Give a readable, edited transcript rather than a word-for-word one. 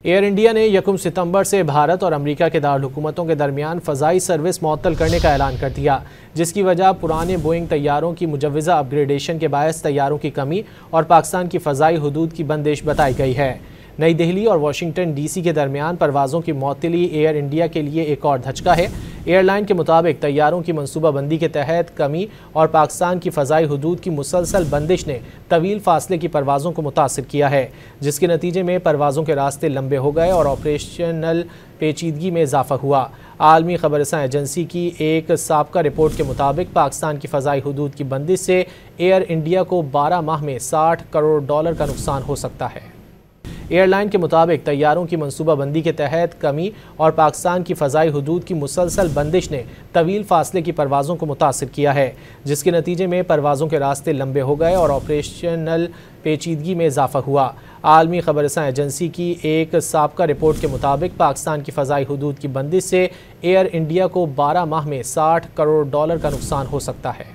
Air India ने 1 सितंबर से भारत और अमेरिका के दारकूमतों के दरमियान फ़ज़ाई सर्विस मुअत्तल करने का ऐलान कर दिया, जिसकी वजह पुराने बोइंग तैयारों की मुजव्वज़ा अपग्रेडेशन के बायस तैयारों की कमी और पाकिस्तान की फ़ज़ाई हुदूद की बंदिश बताई गई है। नई दिल्ली और वाशिंगटन DC के दरमियान परवाज़ों की मुअत्तली एयर इंडिया के लिए एक और धचका है। एयरलाइन के मुताबिक तैयारों की मनसूबाबंदी के तहत कमी और पाकिस्तान की फ़ज़ाई हुदूद की मुसलसल बंदिश ने तवील फासले की परवाज़ों को मुतासिर किया है, जिसके नतीजे में परवाज़ों के रास्ते लंबे हो गए और ऑपरेशनल पेचीदगी में इजाफा हुआ। आलमी खबरसां एजेंसी की एक साबका रिपोर्ट के मुताबिक पाकिस्तान की फ़ज़ाई हुदूद की बंदिश से एयर इंडिया को 12 माह में $60 करोड़ का नुकसान हो सकता है। एयरलाइन के मुताबिक तैयारों की मनसूबाबंदी के तहत कमी और पाकिस्तान की फ़ज़ाई हुदूद की मुसलसल बंदिश ने तवील फासले की परवाज़ों को मुतासिर किया है, जिसके नतीजे में परवाज़ों के रास्ते लंबे हो गए और ऑपरेशनल पेचीदगी में इजाफा हुआ। आलमी खबरसां एजेंसी की एक साबका रिपोर्ट के मुताबिक पाकिस्तान की फ़ज़ाई हुदूद की बंदिश से एयर इंडिया को 12 माह में $60 करोड़ का नुकसान हो सकता है।